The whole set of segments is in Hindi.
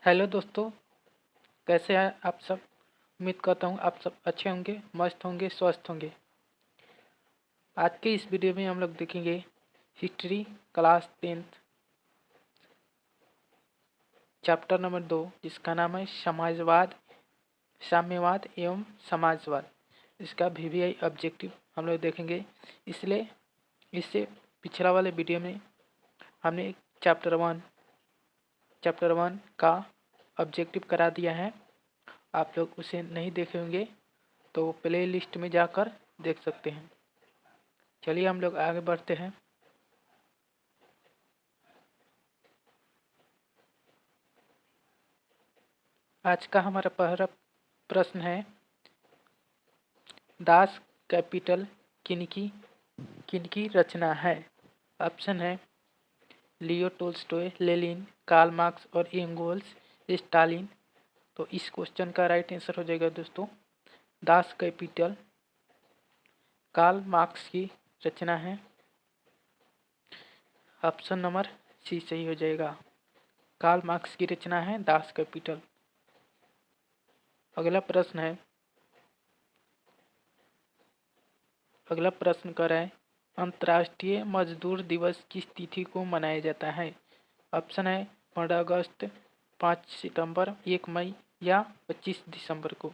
हेलो दोस्तों, कैसे हैं आप सब। उम्मीद करता हूँ आप सब अच्छे होंगे, मस्त होंगे, स्वस्थ होंगे। आज के इस वीडियो में हम लोग देखेंगे history class 10th chapter number 2, जिसका नाम है समाजवाद, साम्यवाद एवं समाजवाद। इसका VVI ऑब्जेक्टिव हम लोग देखेंगे। इसलिए इससे पिछला वाले वीडियो में हमने चैप्टर वन का ऑब्जेक्टिव करा दिया है। आप लोग उसे नहीं देखे होंगे तो प्ले लिस्ट में जाकर देख सकते हैं। चलिए हम लोग आगे बढ़ते हैं। आज का हमारा पहला प्रश्न है, दास कैपिटल किनकी किनकी रचना है। ऑप्शन है Leo Tolstoy, Lenin, Karl Marx और एंगेल्स, स्टालिन। तो इस क्वेश्चन का राइट आंसर हो जाएगा दोस्तों, दास कैपिटल कार्ल मार्क्स की रचना है। ऑप्शन नंबर सी सही हो जाएगा। कार्ल मार्क्स की रचना है दास कैपिटल। अगला प्रश्न कर रहा है, अंतर्राष्ट्रीय मजदूर दिवस किस तिथि को मनाया जाता है। ऑप्शन है 15 अगस्त, 5 सितंबर, 1 मई या 25 दिसंबर को।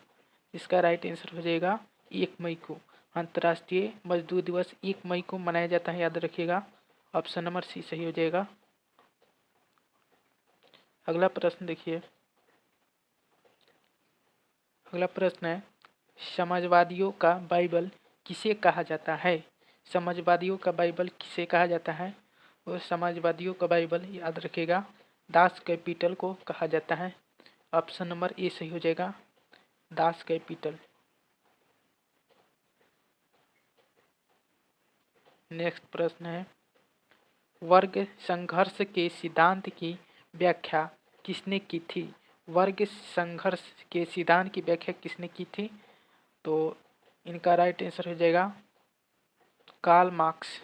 इसका राइट आंसर हो जाएगा 1 मई को। अंतर्राष्ट्रीय मजदूर दिवस 1 मई को मनाया जाता है, याद रखिएगा। ऑप्शन नंबर सी सही हो जाएगा। अगला प्रश्न देखिए। अगला प्रश्न है, समाजवादियों का बाइबल किसे कहा जाता है। समाजवादियों का बाइबल किसे कहा जाता है। और समाजवादियों का बाइबल याद रखिएगा, दास कैपिटल को कहा जाता है। ऑप्शन नंबर ए सही हो जाएगा, दास कैपिटल। नेक्स्ट प्रश्न है, वर्ग संघर्ष के सिद्धांत की व्याख्या किसने की थी। वर्ग संघर्ष के सिद्धांत की व्याख्या किसने की थी। तो इनका राइट आंसर हो जाएगा Karl Marx.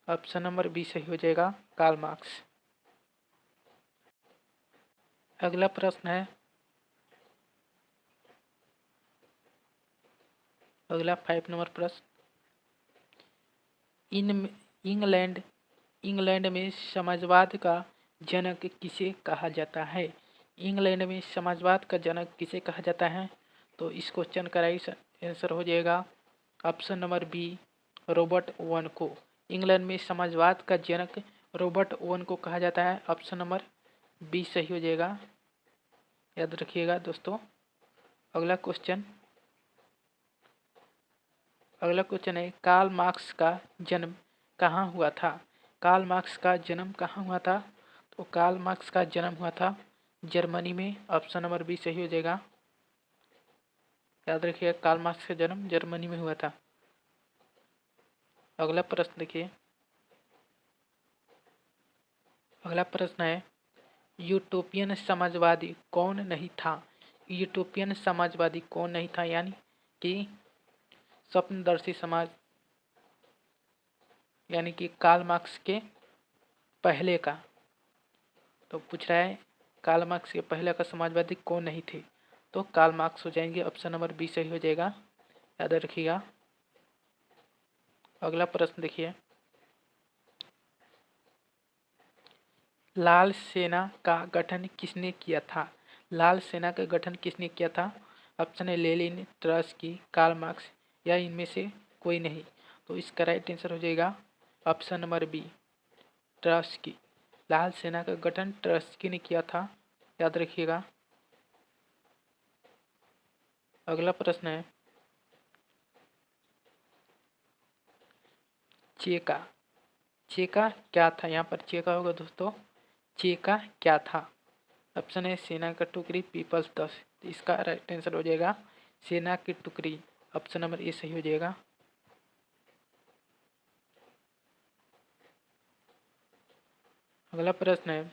Option number B सही हो जाएगा, कार्ल मार्क्स। अगला प्रश्न है, अगला 5 नंबर प्रश्न, इन इंग्लैंड में समाजवाद का जनक किसे कहा जाता है। इंग्लैंड में समाजवाद का जनक किसे कहा जाता है। तो इस क्वेश्चन का राइट आंसर हो जाएगा option number B, Robert Owen को। इंग्लैंड में समाजवाद का जनक रॉबर्ट ओवन को कहा जाता है। ऑप्शन नंबर बी सही हो जाएगा, याद रखिएगा दोस्तों। अगला क्वेश्चन है, कार्ल मार्क्स का जन्म कहाँ हुआ था। कार्ल मार्क्स का जन्म कहाँ हुआ था। तो कार्ल मार्क्स का जन्म हुआ था जर्मनी में। ऑप्शन नंबर बी सही हो जाएगा, याद रखिएगा, कार्ल मार्क्स का जन्म जर्मनी में हुआ था। अगला प्रश्न देखिए। अगला प्रश्न है, यूटोपियन समाजवादी कौन नहीं था। यूटोपियन समाजवादी कौन नहीं था, यानी कि स्वप्नदर्शी समाज, यानी कि कार्ल मार्क्स के पहले का। तो पूछ रहा है कार्ल मार्क्स के पहले का समाजवादी कौन नहीं थे। तो कार्ल मार्क्स हो जाएंगे। ऑप्शन नंबर बी सही हो जाएगा, याद रखिएगा। अगला प्रश्न देखिए, लाल सेना का गठन किसने किया था। लाल सेना का गठन किसने किया था। ऑप्शन है लेनिन, ट्रॉट्स्की, कार्ल मार्क्स या इनमें से कोई नहीं। तो इसका राइट आंसर हो जाएगा ऑप्शन नंबर बी, ट्रॉट्स्की। लाल सेना का गठन ट्रॉट्स्की ने किया था, याद रखिएगा। अगला प्रश्न है, चेका। चेका क्या था। यहाँ पर चेका होगा दोस्तों, चेका क्या था। ऑप्शन है सेना का टुकड़ी, पीपल्स दस। इसका राइट आंसर हो जाएगा सेना की टुकड़ी। ऑप्शन नंबर ए सही हो जाएगा। अगला प्रश्न है,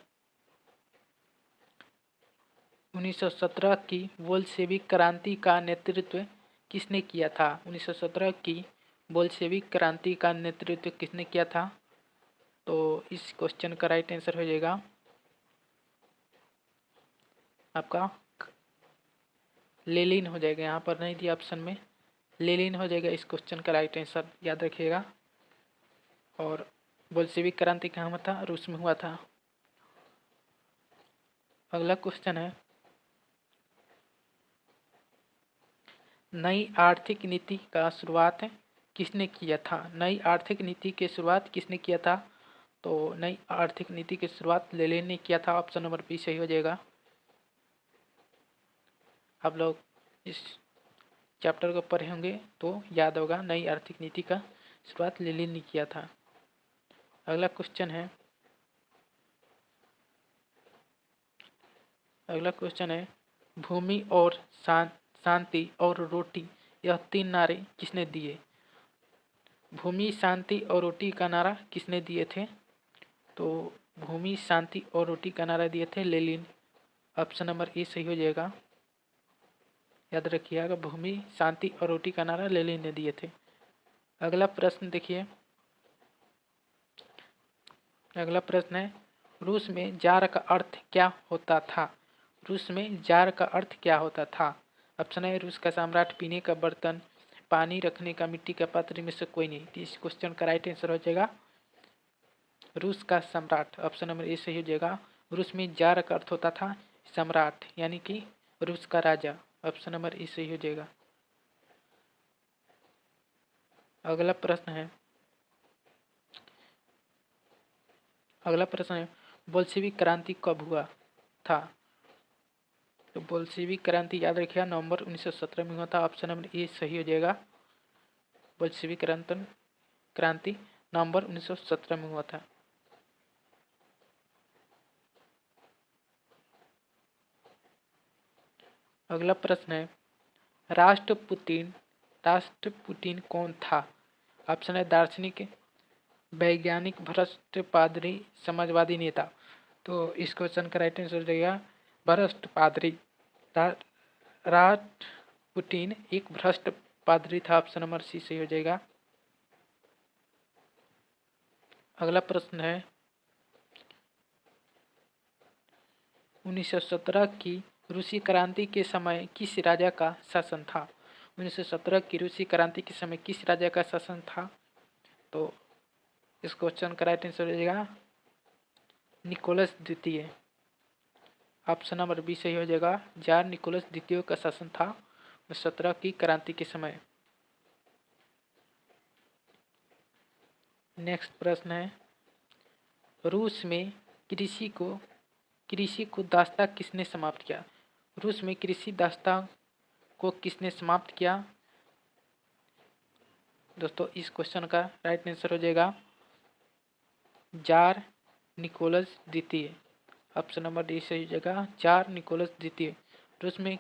1917 की बोल्शेविक क्रांति का नेतृत्व किसने किया था। 1917 की बोल्शेविक क्रांति का नेतृत्व किसने किया था। तो इस क्वेश्चन का राइट आंसर हो जाएगा आपका लेलिन हो जाएगा, यहाँ पर नहीं दिया ऑप्शन में, लेलिन हो जाएगा इस क्वेश्चन का राइट आंसर, याद रखिएगा। और बोल्शेविक क्रांति कहाँ में था? रूस में हुआ था। अगला क्वेश्चन है, नई आर्थिक नीति का शुरुआत किसने किया था? नई आर्थिक नीति की शुरुआत किसने किया था? तो नई आर्थिक नीति की शुरुआत लेनिन ने किया था। ऑप्शन नंबर बी सही हो जाएगा। आप लोग इस चैप्टर को पढ़े होंगे तो याद होगा, नई आर्थिक नीति का शुरुआत लेनिन ने किया था। अगला क्वेश्चन है, भूमि और शांति और रोटी, यह 3 नारे किसने दिए? भूमि, शांति और रोटी का नारा किसने दिए थे? तो भूमि, शांति और रोटी का नारा दिए थे लेनिन। ऑप्शन नंबर ए सही हो जाएगा, याद रखिएगा। भूमि, शांति और रोटी का नारा लेनिन ने दिए थे। अगला प्रश्न देखिए, अगला प्रश्न है, रूस में जार का अर्थ क्या होता था? रूस में जार का अर्थ क्या होता था? ऑप्शन है, रूस का सम्राट, पीने का बर्तन, पानी रखने का मिट्टी का पात्र में से कोई नहीं। तो इस क्वेश्चन का राइट आंसर हो जाएगा रूस का सम्राट। ऑप्शन नंबर ए सही हो जाएगा। रूस में जार का अर्थ होता था सम्राट, यानी कि रूस का राजा। ऑप्शन नंबर ए सही हो जाएगा। अगला प्रश्न है, बोल्शेविक क्रांति कब हुआ था? तो बोल्शेविक क्रांति याद रखिएगा, नवंबर 1917 में हुआ था। ऑप्शन नंबर ए सही हो जाएगा। बोल्शेविक क्रांति नवंबर 1917 में हुआ था। अगला प्रश्न है, राष्ट्रपुटिन कौन था? ऑप्शन है, दार्शनिक, वैज्ञानिक, भ्रष्ट, पादरी, समाजवादी नेता। तो इस क्वेश्चन का राइट आंसर हो जाएगा भ्रष्ट पादरी। राष्ट्रपुटिन एक भ्रष्ट पादरी था। ऑप्शन नंबर सी सही हो जाएगा। अगला प्रश्न है, 1917 की रूसी क्रांति के समय किस राजा का शासन था? 1917 की रूसी क्रांति के समय किस राजा का शासन था? तो इस क्वेश्चन का राइट आंसर हो जाएगा निकोलस द्वितीय। ऑप्शन नंबर बी सही हो जाएगा। जार निकोलस द्वितीय का शासन था 1917 की क्रांति के समय। नेक्स्ट प्रश्न है, रूस में कृषि को दास्ता किसने समाप्त किया? रूस में कृषि दास्ता को किसने समाप्त किया? दोस्तों इस क्वेश्चन का राइट आंसर हो जाएगा जार निकोलस द्वितीय। ऑप्शन नंबर डी सही हो जाएगा, जार निकोलस द्वितीय। रूस में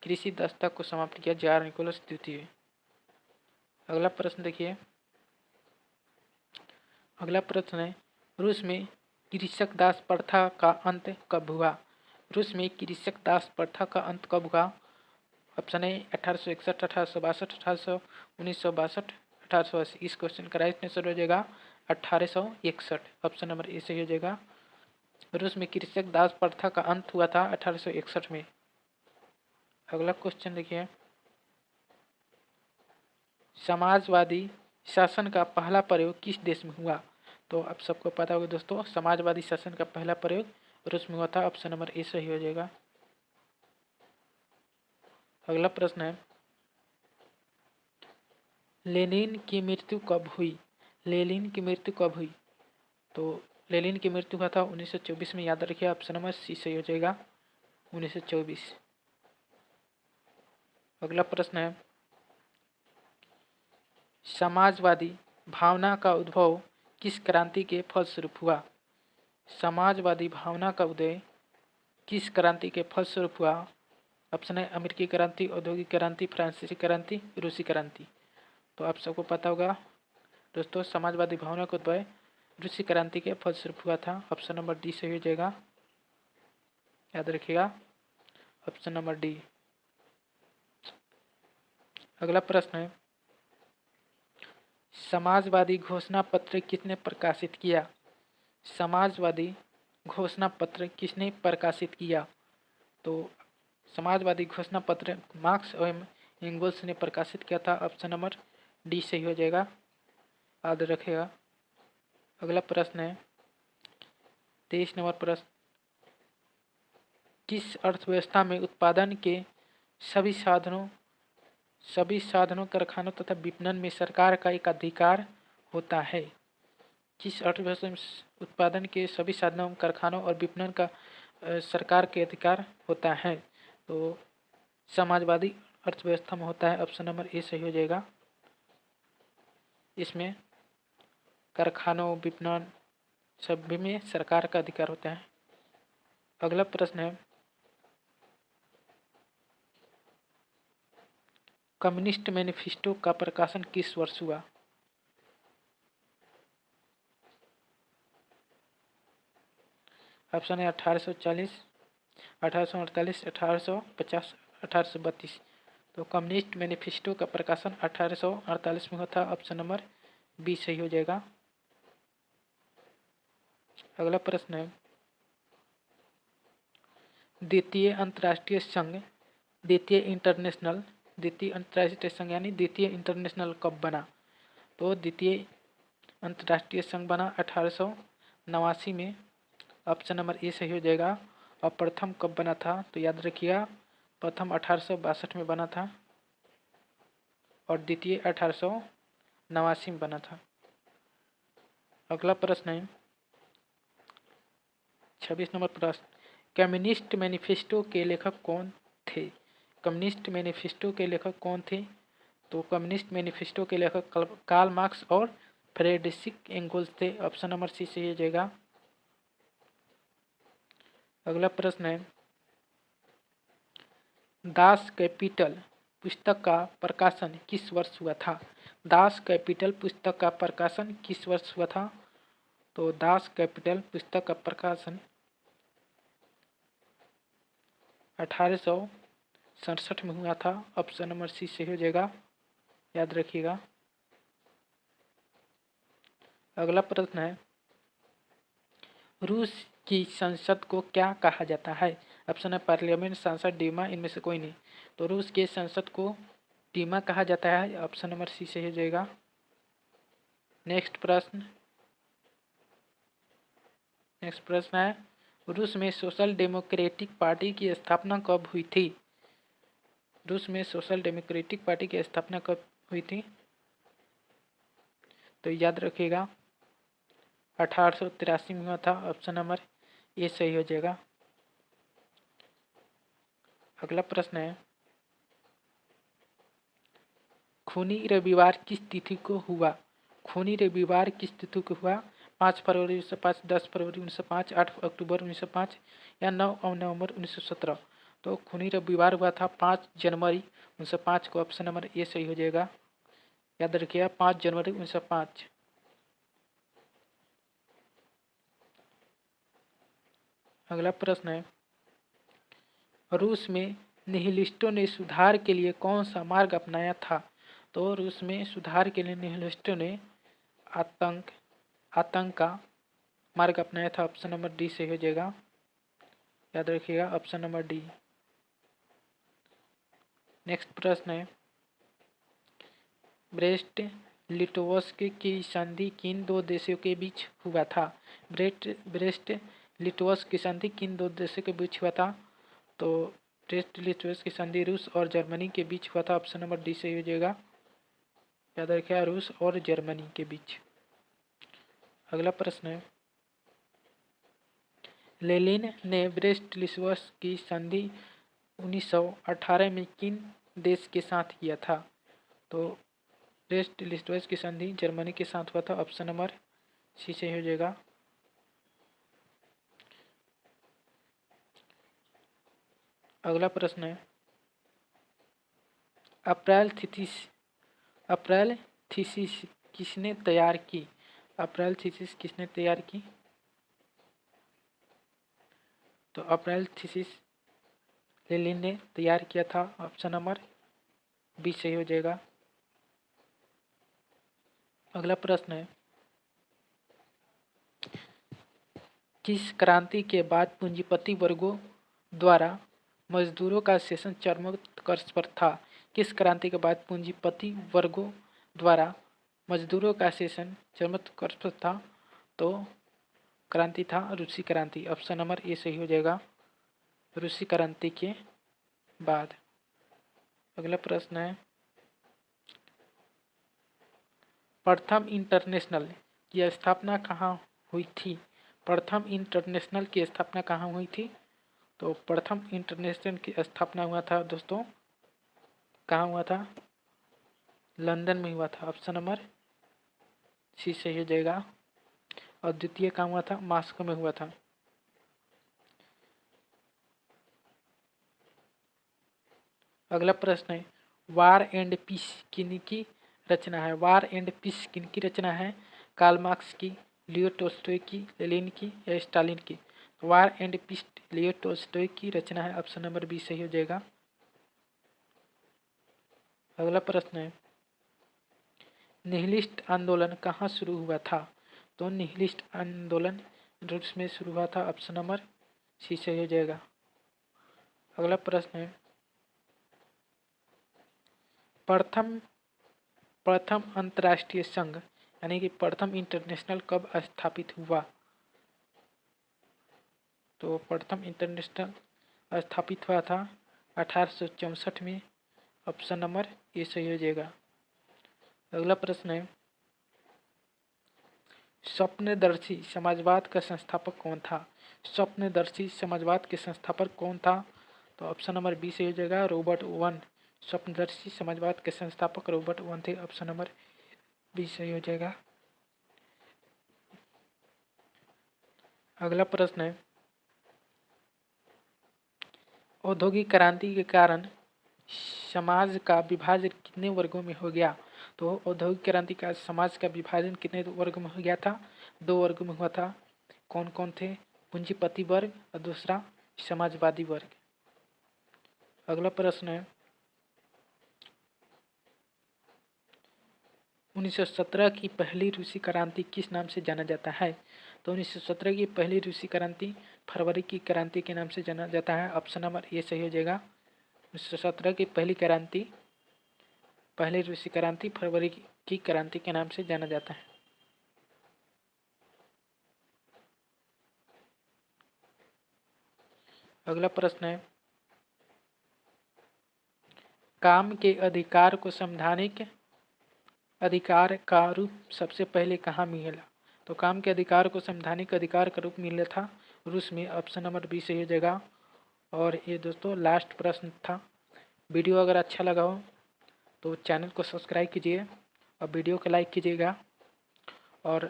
कृषि दास्ता को समाप्त किया जार निकोलस द्वितीय। अगला प्रश्न देखिए, अगला प्रश्न है, रूस में कृषक दास प्रथा का अंत कब हुआ? रूस में कृषक दास प्रथा का अंत कब हुआ? ऑप्शन है 1861, 1862, 1962, 1880। इस क्वेश्चन का राइट आंसर हो जाएगा 1861। ऑप्शन नंबर ए सही हो जाएगा। रूस में कृषक दास प्रथा का अंत हुआ था 1861 में। अगला क्वेश्चन देखिए, समाजवादी शासन का पहला प्रयोग किस देश में हुआ? तो आप सबको पता होगा दोस्तों, समाजवादी शासन का पहला प्रयोग रूस में हुआ था। ऑप्शन नंबर ए सही हो जाएगा। अगला प्रश्न है, लेनिन की मृत्यु कब हुई? लेनिन की मृत्यु कब हुई? तो लेनिन की मृत्यु हुआ था 1924 में, याद रखिए। ऑप्शन नंबर सी सही हो जाएगा 1924। अगला प्रश्न है, समाजवादी भावना का उद्भव किस क्रांति के फलस्वरूप हुआ? समाजवादी भावना का उदय किस क्रांति के फलस्वरूप हुआ? ऑप्शन है, अमेरिकी क्रांति, औद्योगिक क्रांति, फ्रांसीसी क्रांति, रूसी क्रांति। तो आप सबको पता होगा दोस्तों, समाजवादी भावना का उद्भव रूसी क्रांति के फलस्वरूप हुआ था। ऑप्शन नंबर डी सही हो जाएगा, याद रखिएगा। Option number D. अगला प्रश्न है, समाजवादी घोषणा पत्र किसने प्रकाशित किया? समाजवादी घोषणा पत्र किसने प्रकाशित किया? तो समाजवादी घोषणा पत्र मार्क्स एवं एंगल्स ने प्रकाशित किया था। ऑप्शन नंबर डी सही हो जाएगा, याद रखेगा। अगला प्रश्न है 23 नंबर प्रश्न, किस अर्थव्यवस्था में उत्पादन के सभी साधनों कारखानों तथा विपणन में सरकार का एक अधिकार होता है? किस अर्थव्यवस्था में उत्पादन के सभी साधनों कारखानों और विपणन का सरकार के अधिकार होता है? तो समाजवादी अर्थव्यवस्था में होता है। ऑप्शन नंबर ए सही हो जाएगा। इसमें कारखानों विपणन सभी में सरकार का अधिकार होता है। अगला प्रश्न है कम्युनिस्ट मैनिफेस्टो का प्रकाशन किस वर्ष हुआ? ऑप्शन है 1840, 1848, 1850, 1832। तो कम्युनिस्ट मैनिफेस्टो का प्रकाशन 1848 में हुआ था। ऑप्शन नंबर बी सही हो जाएगा। अगला प्रश्न है द्वितीय अंतर्राष्ट्रीय संघ यानी द्वितीय इंटरनेशनल कब बना? तो द्वितीय अंतर्राष्ट्रीय संघ बना 1889 में। ऑप्शन नंबर ए सही हो जाएगा। और प्रथम कब बना था? तो याद रखिएगा, प्रथम 1862 में बना था और द्वितीय 1889 में बना था। अगला प्रश्न है 26 नंबर प्रश्न, कम्युनिस्ट मैनिफेस्टो के लेखक कौन थे? कम्युनिस्ट मैनिफेस्टो के लेखक कौन थे? तो कम्युनिस्ट मैनिफेस्टो के लेखक कार्ल मार्क्स और फ्रेडरिक एंगल्स थे। ऑप्शन नंबर सी सही हो जाएगा। अगला प्रश्न है दास कैपिटल पुस्तक का प्रकाशन किस वर्ष हुआ था? दास कैपिटल पुस्तक का प्रकाशन किस वर्ष हुआ था? तो दास कैपिटल पुस्तक का प्रकाशन 1867 में हुआ था। ऑप्शन नंबर सी सही हो जाएगा, याद रखिएगा। अगला प्रश्न है रूस की संसद को क्या कहा जाता है? ऑप्शन है पार्लियामेंट, संसद, डीमा, इनमें से कोई नहीं। तो रूस के संसद को डीमा कहा जाता है। ऑप्शन नंबर सी सही हो जाएगा। नेक्स्ट प्रश्न है रूस में सोशल डेमोक्रेटिक पार्टी की स्थापना कब हुई थी? रूस में सोशल डेमोक्रेटिक पार्टी की स्थापना कब हुई थी? तो याद रखिएगा 1883 में हुआ था। ऑप्शन नंबर ए सही हो जाएगा। अगला प्रश्न है खूनी रविवार किस तिथि को हुआ? खूनी रविवार किस तिथि को हुआ? 5 फरवरी 1905, 10 फरवरी 1905, 8 अक्टूबर 1905 या 9 नवंबर 1917। तो खूनी रविवार हुआ था 5 जनवरी 1905 को। ऑप्शन नंबर ए सही हो जाएगा, याद रखिएगा 5 जनवरी 1905। अगला प्रश्न है रूस में निहिलिस्टों ने सुधार के लिए कौन सा मार्ग अपनाया था? तो रूस में सुधार के लिए निहिलिस्टों ने आतंक का मार्ग अपनाया था। ऑप्शन नंबर डी सही हो जाएगा, याद रखिएगा ऑप्शन नंबर डी। नेक्स्ट प्रश्न है ब्रेस्ट लिटोवस्क की संधि किन दो देशों के बीच हुआ था? ब्रेस्ट लिटोवस्क की संधि किन दो देशों के बीच हुआ था? तो ब्रेस्ट लिटोवस्क की संधि रूस और जर्मनी के बीच हुआ था। ऑप्शन नंबर डी सही हो जाएगा, याद रखिएगा रूस और जर्मनी के बीच। अगला प्रश्न है लेनिन ने ब्रेस्ट लिटोवस्क की संधि 1918 में किन देश के साथ किया था? तो ब्रेस्ट लिटोवस्क की संधि जर्मनी के साथ हुआ था। ऑप्शन नंबर सी सही हो जाएगा। अगला प्रश्न है अप्रैल थीसिस किसने तैयार की? अप्रैल थीसिस किसने तैयार की? तो अप्रैल थीसिस लेनिन ने तैयार किया था। ऑप्शन नंबर बी सही हो जाएगा। अगला प्रश्न है किस क्रांति के बाद पूंजीपति वर्गों द्वारा मजदूरों का शोषण चरमोत्कर्ष पर था? किस क्रांति के बाद पूंजीपति वर्गों द्वारा मजदूरों का शोषण चरमोत्कर्ष पर था? तो क्रांति था रूसी क्रांति। ऑप्शन नंबर ए सही हो जाएगा, रूसी क्रांति के बाद। अगला प्रश्न है, प्रथम इंटरनेशनल की स्थापना कहाँ हुई थी? प्रथम इंटरनेशनल की स्थापना कहाँ हुई थी? तो प्रथम इंटरनेशनल की स्थापना हुआ था दोस्तों, कहाँ हुआ था? लंदन में हुआ था। ऑप्शन नंबर सी सही हो जाएगा। और द्वितीय कहाँ हुआ था? मॉस्को में हुआ था। अगला प्रश्न है, वार एंड पीस किनकी रचना है? वार एंड पीस किनकी रचना है? कार्ल मार्क्स की, लियो टोल्स्टॉय की, लेनिन की या स्टालिन की? War and piece Leo Tolstoy की रचना है। ऑप्शन नंबर बी सही हो जाएगा। अगला प्रश्न है, निहिलिस्ट आंदोलन कहाँ शुरू हुआ था? तो निहिलिस्ट आंदोलन रूस में शुरू हुआ था। ऑप्शन नंबर सी सही हो जाएगा। अगला प्रश्न है, प्रथम अंतर्राष्ट्रीय संघ यानी कि प्रथम इंटरनेशनल कब स्थापित हुआ? तो प्रथम इंटरनेशनल स्थापित हुआ था 1864 में। ऑप्शन नंबर ए सही हो जाएगा। अगला प्रश्न है, स्वप्नदर्शी समाजवाद का संस्थापक कौन था? स्वप्नदर्शी समाजवाद के संस्थापक कौन था? तो ऑप्शन नंबर बी सही हो जाएगा, रॉबर्ट ओवन। स्वप्नदर्शी समाजवाद के संस्थापक रॉबर्ट ओवन थे। ऑप्शन नंबर बी सही हो जाएगा। अगला प्रश्न है, औद्योगिक क्रांति के कारण समाज का विभाजन कितने वर्गों में हो गया? तो औद्योगिक क्रांति का समाज का विभाजन कितने वर्ग में हो गया था? 2 वर्ग में हुआ था। कौन कौन थे? पूंजीपति वर्ग और दूसरा समाजवादी वर्ग। अगला प्रश्न है, 1917 की पहली रूसी क्रांति किस नाम से जाना जाता है? तो 1917 की पहली रूसी क्रांति फरवरी की क्रांति के नाम से जाना जाता है। ऑप्शन नंबर ए सही हो जाएगा। 1917 की पहली रूसी क्रांति फरवरी की क्रांति के नाम से जाना जाता है। अगला प्रश्न है, काम के अधिकार को संवैधानिक अधिकार का रूप सबसे पहले कहाँ मिला? तो काम के अधिकार को संवैधानिक अधिकार का रूप मिला था रूस में। ऑप्शन नंबर बी सही हो जाएगा। और ये दोस्तों लास्ट प्रश्न था। वीडियो अगर अच्छा लगा हो तो चैनल को सब्सक्राइब कीजिए और वीडियो को लाइक कीजिएगा। और